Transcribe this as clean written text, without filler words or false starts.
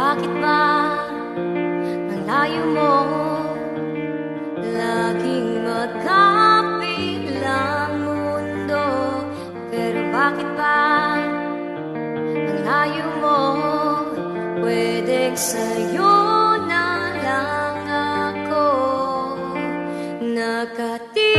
bakit ba ang layo mo? Laging magkabilang mundo, pero bakit ba ang layo mo? Pwedeng sa'yo na lang ako nakatira.